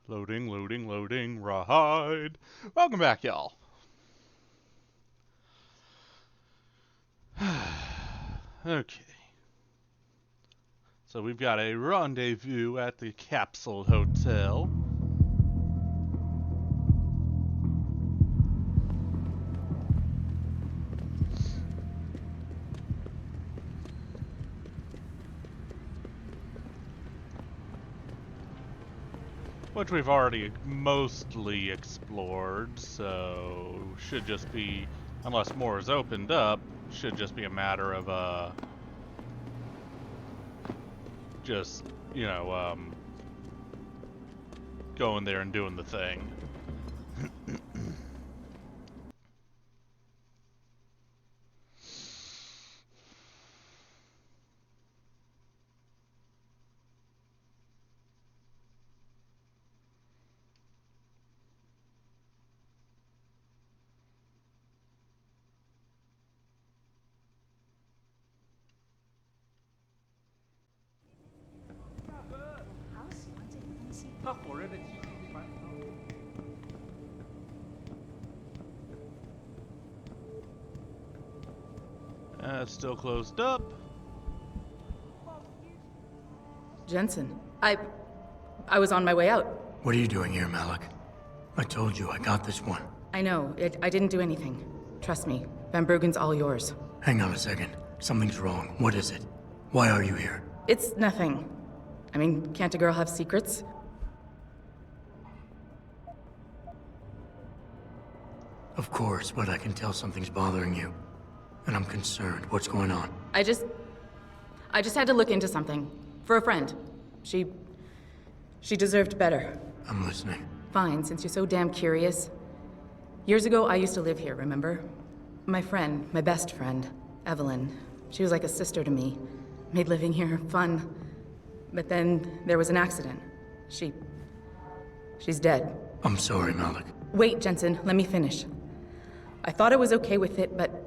Loading, loading, loading, ride. Welcome back, y'all. Okay. So we've got a rendezvous at the Capsule Hotel. Which we've already mostly explored, so should just be, unless more is opened up, should just be a matter of, just, going there and doing the thing. It's still closed up. Jensen, I was on my way out. What are you doing here, Malik? I told you I got this one. I know, I didn't do anything. Trust me, Van Bruggen's all yours. Hang on a second. Something's wrong. What is it? Why are you here? It's nothing. I mean, can't a girl have secrets? Of course, but I can tell something's bothering you. And I'm concerned. What's going on? I just had to look into something. For a friend. She deserved better. I'm listening. Fine, since you're so damn curious. Years ago, I used to live here, remember? My friend, my best friend, Evelyn. She was like a sister to me. Made living here fun. But then there was an accident. She's dead. I'm sorry, Malik. Wait, Jensen, let me finish. I thought I was okay with it, but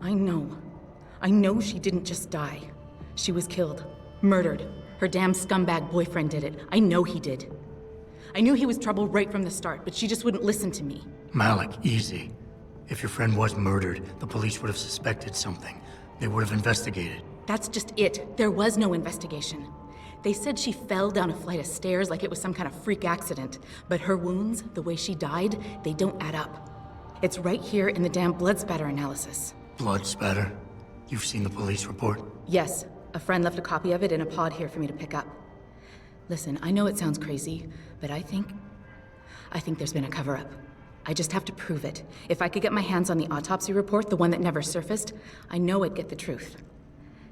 I know she didn't just die. She was killed. Murdered. Her damn scumbag boyfriend did it. I know he did. I knew he was trouble right from the start, but she just wouldn't listen to me. Malik, easy. If your friend was murdered, the police would have suspected something. They would have investigated. That's just it. There was no investigation. They said she fell down a flight of stairs like it was some kind of freak accident. But her wounds, the way she died, they don't add up. It's right here in the damn blood spatter analysis. Blood spatter? You've seen the police report? Yes. A friend left a copy of it in a pod here for me to pick up. Listen, I know it sounds crazy, but I think there's been a cover-up. I just have to prove it. If I could get my hands on the autopsy report, the one that never surfaced, I know I'd get the truth.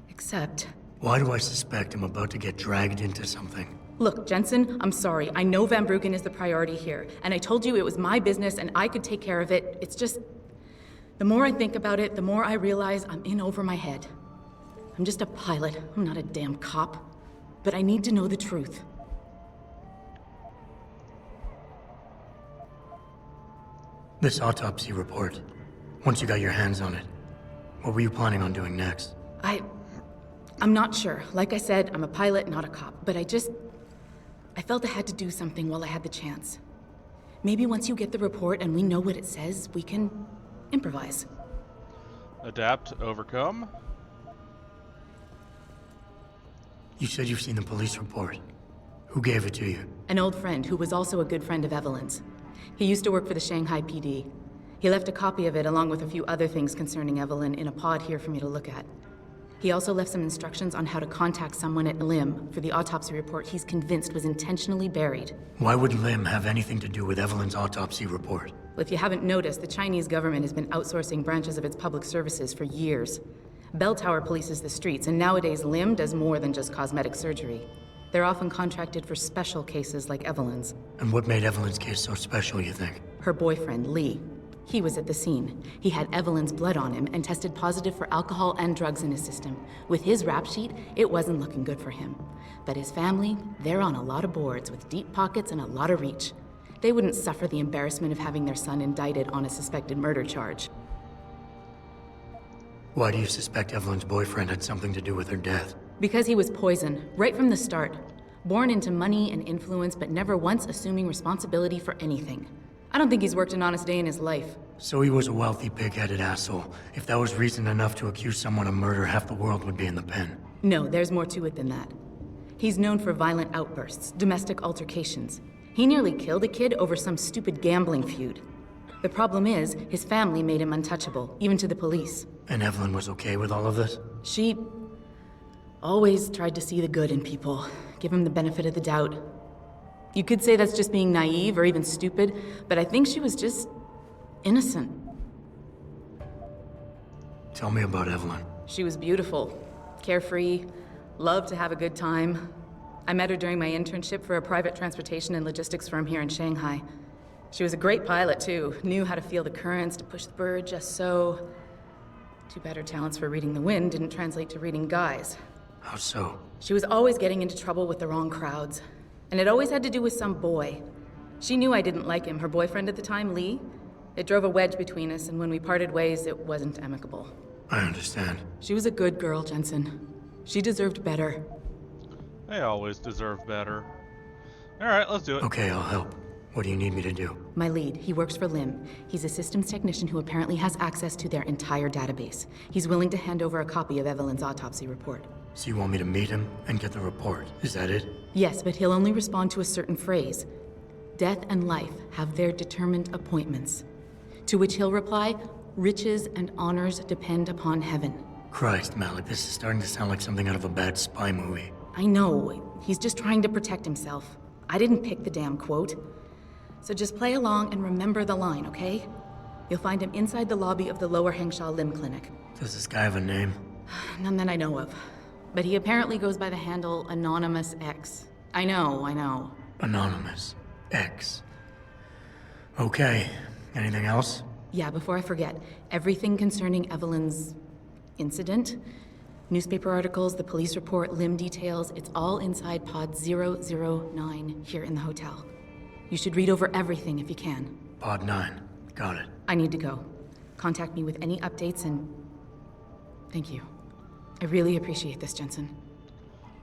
Except... Why do I suspect I'm about to get dragged into something? Look, Jensen, I'm sorry. I know Van Bruggen is the priority here, and I told you it was my business and I could take care of it. It's just... The more I think about it, the more I realize I'm in over my head. I'm just a pilot. I'm not a damn cop. But I need to know the truth. This autopsy report, once you got your hands on it, what were you planning on doing next? I'm not sure. Like I said, I'm a pilot, not a cop. But I felt I had to do something while I had the chance. Maybe once you get the report and we know what it says, we can improvise. Adapt, overcome. You said you've seen the police report. Who gave it to you? An old friend who was also a good friend of Evelyn's. He used to work for the Shanghai PD. He left a copy of it along with a few other things concerning Evelyn in a pod here for me to look at. He also left some instructions on how to contact someone at LIM for the autopsy report he's convinced was intentionally buried. Why would LIM have anything to do with Evelyn's autopsy report? Well, if you haven't noticed, the Chinese government has been outsourcing branches of its public services for years. Bell Tower polices the streets, and nowadays LIM does more than just cosmetic surgery. They're often contracted for special cases like Evelyn's. And what made Evelyn's case so special, you think? Her boyfriend, Lee. He was at the scene. He had Evelyn's blood on him and tested positive for alcohol and drugs in his system. With his rap sheet, it wasn't looking good for him. But his family, they're on a lot of boards with deep pockets and a lot of reach. They wouldn't suffer the embarrassment of having their son indicted on a suspected murder charge. Why do you suspect Evelyn's boyfriend had something to do with her death? Because he was poisoned, right from the start. Born into money and influence, but never once assuming responsibility for anything. I don't think he's worked an honest day in his life. So he was a wealthy, pig-headed asshole. If that was reason enough to accuse someone of murder, half the world would be in the pen. No, there's more to it than that. He's known for violent outbursts, domestic altercations. He nearly killed a kid over some stupid gambling feud. The problem is, his family made him untouchable, even to the police. And Evelyn was okay with all of this? She always tried to see the good in people, give him the benefit of the doubt. You could say that's just being naive or even stupid, but I think she was just innocent. Tell me about Evelyn. She was beautiful, carefree, loved to have a good time. I met her during my internship for a private transportation and logistics firm here in Shanghai. She was a great pilot, too. Knew how to feel the currents, to push the bird just so. Too bad her talents for reading the wind didn't translate to reading guys. How so? She was always getting into trouble with the wrong crowds. And it always had to do with some boy. She knew I didn't like him. Her boyfriend at the time, Lee. It drove a wedge between us, and when we parted ways, it wasn't amicable. I understand. She was a good girl, Jensen. She deserved better. They always deserve better. Alright, let's do it. Okay, I'll help. What do you need me to do? My lead, he works for Lim. He's a systems technician who apparently has access to their entire database. He's willing to hand over a copy of Evelyn's autopsy report. So you want me to meet him and get the report? Is that it? Yes, but he'll only respond to a certain phrase. Death and life have their determined appointments. To which he'll reply, riches and honors depend upon heaven. Christ, Malik, this is starting to sound like something out of a bad spy movie. I know. He's just trying to protect himself. I didn't pick the damn quote. So just play along and remember the line, okay? You'll find him inside the lobby of the Lower Hengsha Lim Clinic. Does this guy have a name? None that I know of. But he apparently goes by the handle Anonymous X. I know. Anonymous. X. Okay. Anything else? Yeah, before I forget, everything concerning Evelyn's incident, newspaper articles, the police report, Lim details, it's all inside pod 009 here in the hotel. You should read over everything if you can. Pod 9. Got it. I need to go. Contact me with any updates and... Thank you. I really appreciate this, Jensen.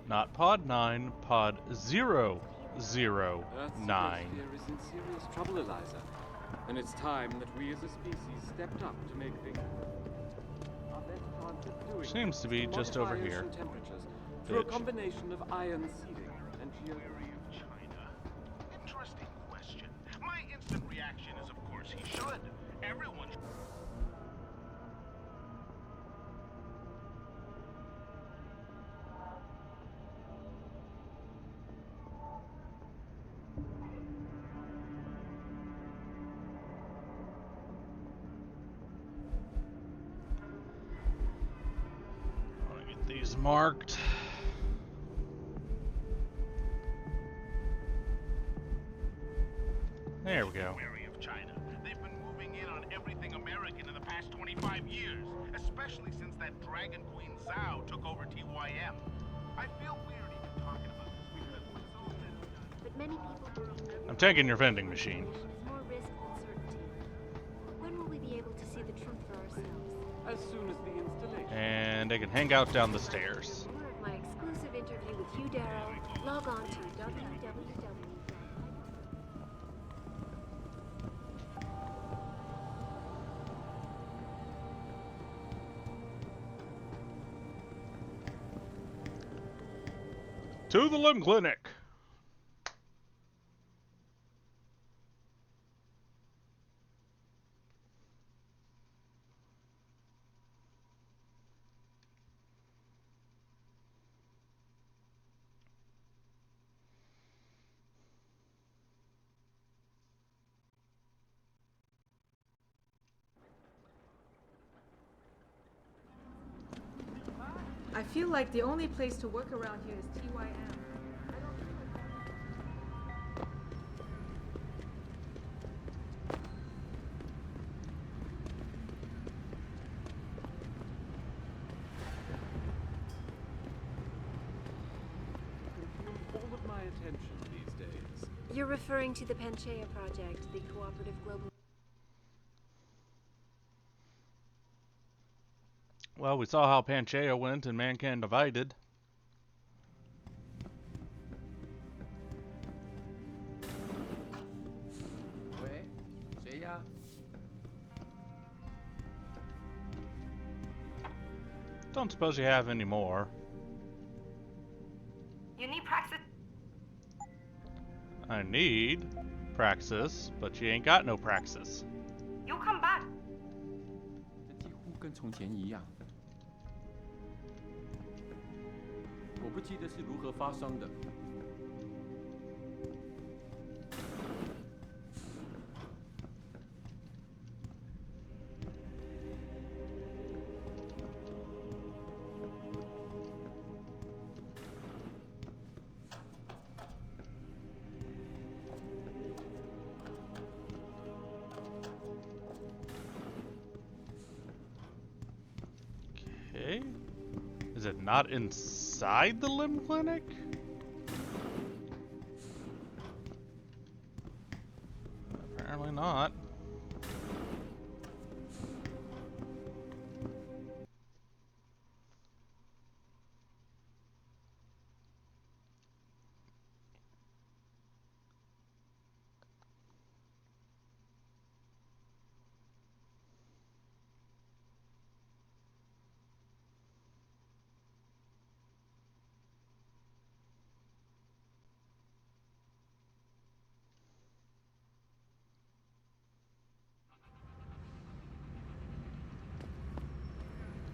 Not pod 9, pod 009. Earth's atmosphere is in serious trouble, Eliza. And it's time that we as a species stepped up to make things. Our best chance of doing Seems this to be is just modify over here. ocean temperatures through a Bitch. combination of iron seeding and China? Interesting question. My instant reaction is, of course, he should. Everyone should. I want to get these marked. There we go. Wary of China. They've been moving in on everything American in the past 25 years, especially since that Dragon Queen Zhao took over TYM. I feel weird even talking about this because it's all said and done. But many people believe I'm taking your vending machine. there's more risk than certainty. When will we be able to see the truth for ourselves? as soon as the installation. And they can hang out down the stairs. For more of my exclusive interview with Hugh Darrow, log on to www. To the Limb Clinic. I feel like the only place to work around here is TYM. All of my attention these days. You're referring to the Panchaea Project, the cooperative global. Well, we saw how Panchaea went and Mankind divided. Don't suppose you have any more. You need praxis. I need praxis, but you ain't got no praxis. You'll come back. 这几乎跟从前一样。我不记得是如何发生的。Okay. Is it not inside the limb clinic? Apparently not.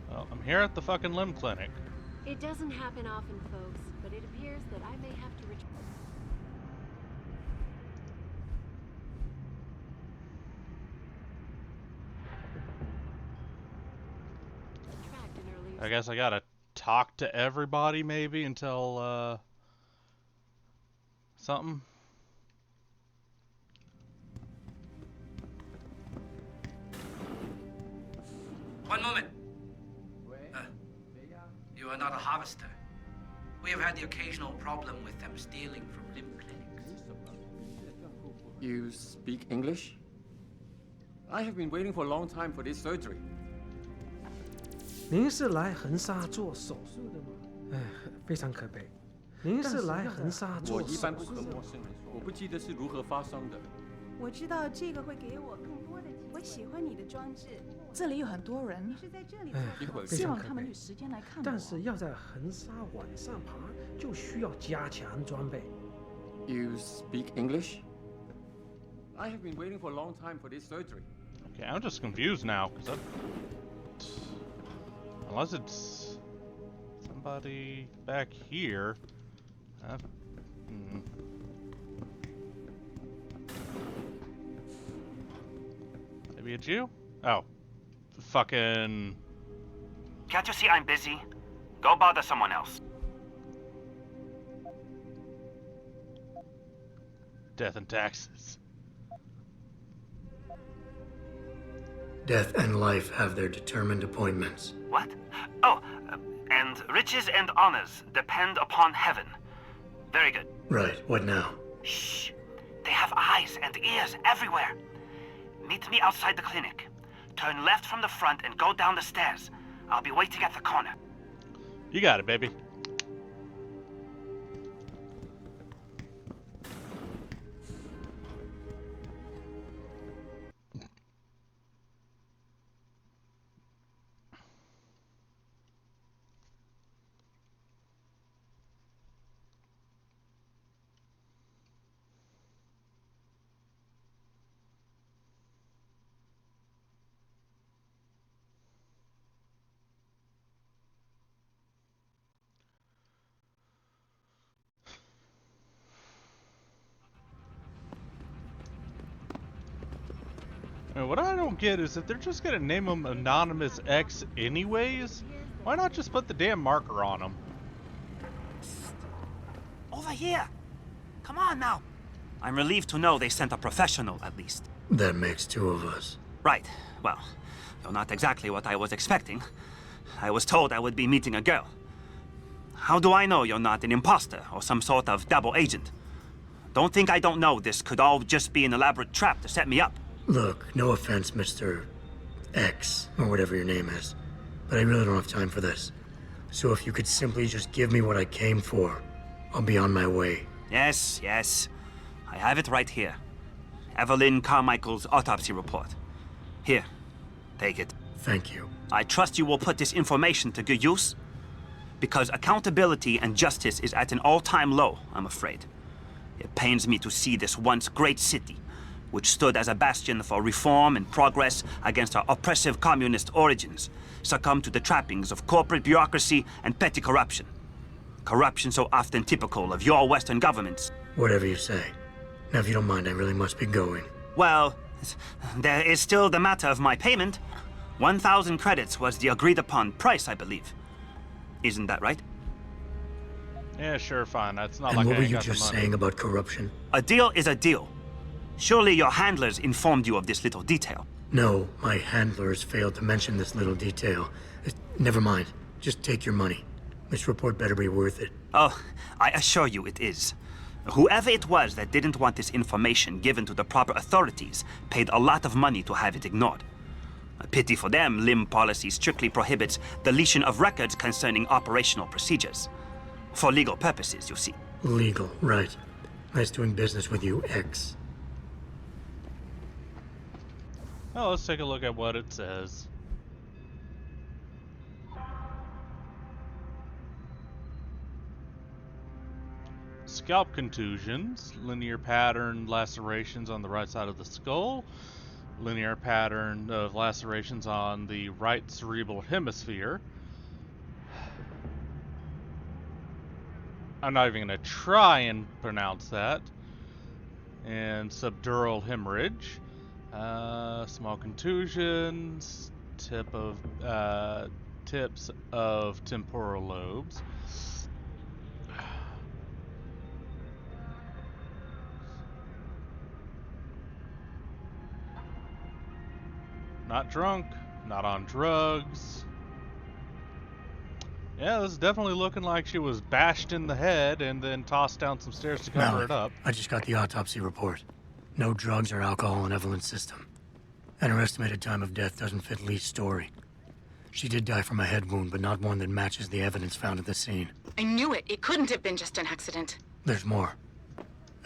Well, I'm here at the fucking limb clinic. It doesn't happen often, folks, but it appears that I may have to return. I guess I gotta talk to everybody maybe until, something. One moment. You are not a harvester. We have had the occasional problem with them stealing from limb clinics. You speak English? I have been waiting for a long time for this surgery. 您是来横沙做手术的吗？非常可悲。您是来横沙做手术的吗？我一般不和陌生人说，我不记得是如何发生的。我知道这个会给我更多的机会。我喜欢你的装置。这里有很多人。你是在这里希望他们有时间来看我。但是要在横沙往上爬，就需要加强装备。You speak English? I have been waiting for a long time for this surgery. Okay, I'm just confused now, because unless it's somebody back here. Maybe it's you? Oh. Fucking... Can't you see I'm busy? Go bother someone else. Death and taxes. Death and life have their determined appointments. What? Oh, and riches and honors depend upon heaven. Very good. Right, what now? Shh. They have eyes and ears everywhere. Meet me outside the clinic. Turn left from the front and go down the stairs. I'll be waiting at the corner. You got it, baby. And what I don't get is if they're just gonna name him Anonymous X anyways, why not just put the damn marker on him? Over here! Come on now! I'm relieved to know they sent a professional, at least. That makes two of us. Right. Well, you're not exactly what I was expecting. I was told I would be meeting a girl. How do I know you're not an imposter or some sort of double agent? Don't think I don't know this could all just be an elaborate trap to set me up. Look, no offense, Mr. X, or whatever your name is, but I really don't have time for this. So if you could simply just give me what I came for, I'll be on my way. Yes, yes. I have it right here. Evelyn Carmichael's autopsy report. Here, take it. Thank you. I trust you will put this information to good use, because accountability and justice is at an all-time low, I'm afraid. It pains me to see this once great city, which stood as a bastion for reform and progress against our oppressive communist origins, succumb to the trappings of corporate bureaucracy and petty corruption. Corruption so often typical of your Western governments. Whatever you say. Now, if you don't mind, I really must be going. Well, there is still the matter of my payment. 1,000 credits was the agreed-upon price, I believe. Isn't that right? Yeah, sure, fine. That's not And like what I were ain't you got the just money. saying about corruption? A deal is a deal. Surely your handlers informed you of this little detail. No, my handlers failed to mention this little detail. Never mind. Just take your money. This report better be worth it. Oh, I assure you it is. Whoever it was that didn't want this information given to the proper authorities paid a lot of money to have it ignored. A pity for them, LIM policy strictly prohibits deletion of records concerning operational procedures. For legal purposes, you see. Legal, right. Nice doing business with you, X. Well, let's take a look at what it says. Scalp contusions, linear pattern lacerations on the right side of the skull, linear pattern of lacerations on the right cerebral hemisphere. I'm not even going to try and pronounce that. And subdural hemorrhage, small contusions, tips of temporal lobes. Not drunk, not on drugs. Yeah, this is definitely looking like she was bashed in the head and then tossed down some stairs to cover Malik, it up. I just got the autopsy report. No drugs or alcohol in Evelyn's system. And her estimated time of death doesn't fit Lee's story. She did die from a head wound, but not one that matches the evidence found at the scene. I knew it. It couldn't have been just an accident. There's more.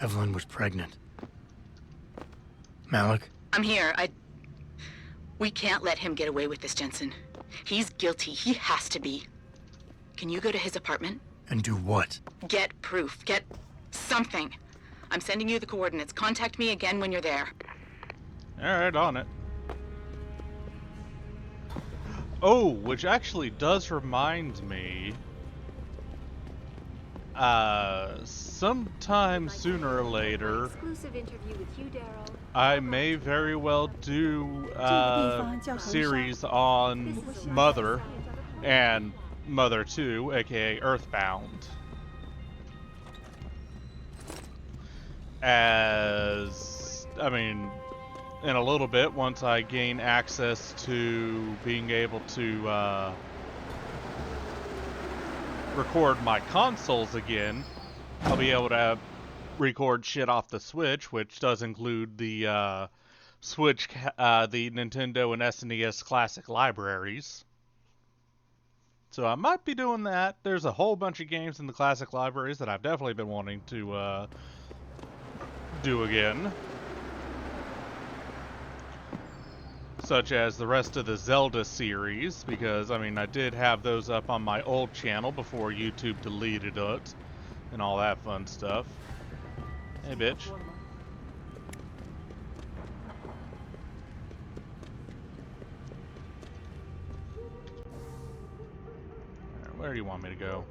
Evelyn was pregnant. Malik? I'm here. We can't let him get away with this, Jensen. He's guilty. He has to be. Can you go to his apartment? And do what? Get proof. Get something. I'm sending you the coordinates. Contact me again when you're there. Alright, on it. Oh, which actually does remind me. Sometime sooner or later, Exclusive interview with you, Daryl. I may very well do a series on Mother and Mother 2, aka Earthbound. As, I mean, in a little bit, once I gain access to being able to record my consoles again, I'll be able to record shit off the Switch, which does include the Switch, the Nintendo and SNES classic libraries. So I might be doing that. There's a whole bunch of games in the classic libraries that I've definitely been wanting to do again. Such as the rest of the Zelda series, because, I mean, I did have those up on my old channel before YouTube deleted it, and all that fun stuff. Hey, bitch. Alright, where do you want me to go?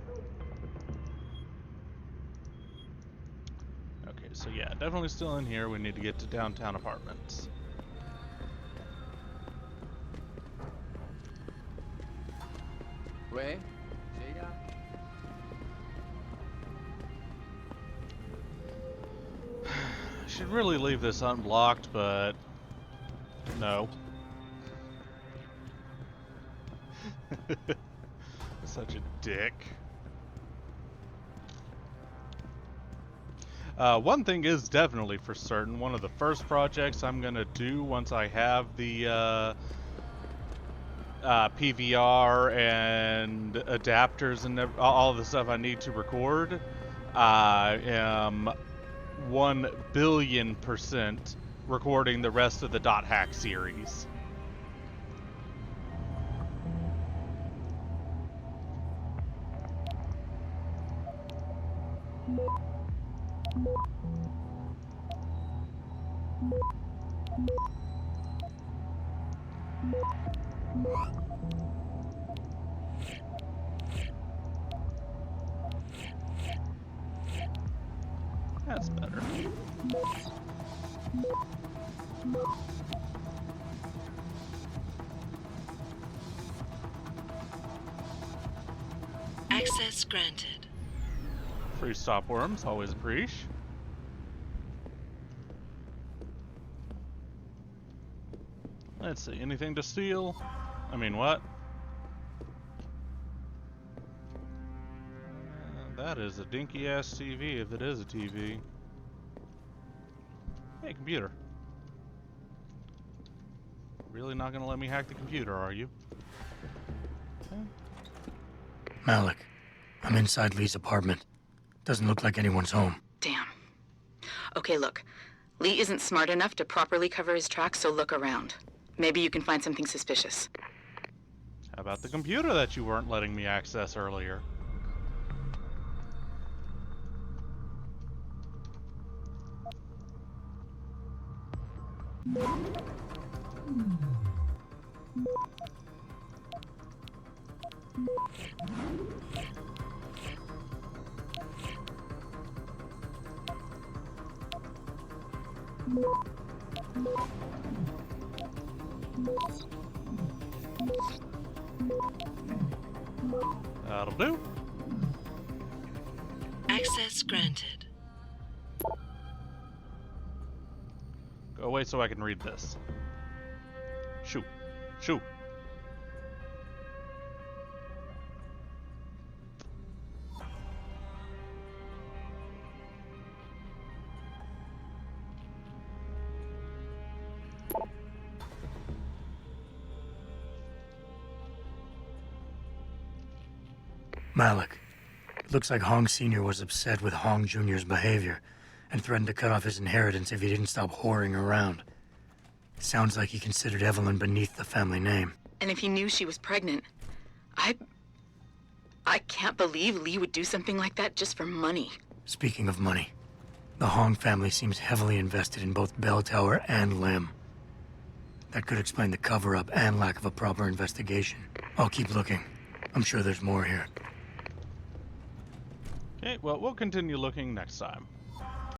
Okay, so yeah, definitely still in here. We need to get to downtown apartments.喂， Should really leave this unblocked, but no. Such a dick. One thing is definitely for certain, one of the first projects I'm gonna do once I have the PVR and adapters and all the stuff I need to record, I am 1,000,000,000% recording the rest of the Dot Hack series. That's better. Access granted. Free stopworms, always a preach. Let's see, anything to steal? I mean, what? That is a dinky-ass TV, if it is a TV. Hey, computer. Really not gonna let me hack the computer, are you? Okay. Malik, I'm inside Lee's apartment. Doesn't look like anyone's home. Damn. Okay, look. Lee isn't smart enough to properly cover his tracks, so look around. Maybe you can find something suspicious. How about the computer that you weren't letting me access earlier? That'll do. Access granted. Go away so I can read this. Shoo. Shoo. Malik, it looks like Hong Sr. was upset with Hong Jr.'s behavior and threatened to cut off his inheritance if he didn't stop whoring around. Sounds like he considered Evelyn beneath the family name. And if he knew she was pregnant, I can't believe Lee would do something like that just for money. Speaking of money, the Hong family seems heavily invested in both Bell Tower and Lim. That could explain the cover-up and lack of a proper investigation. I'll keep looking. I'm sure there's more here. Okay, well, we'll continue looking next time.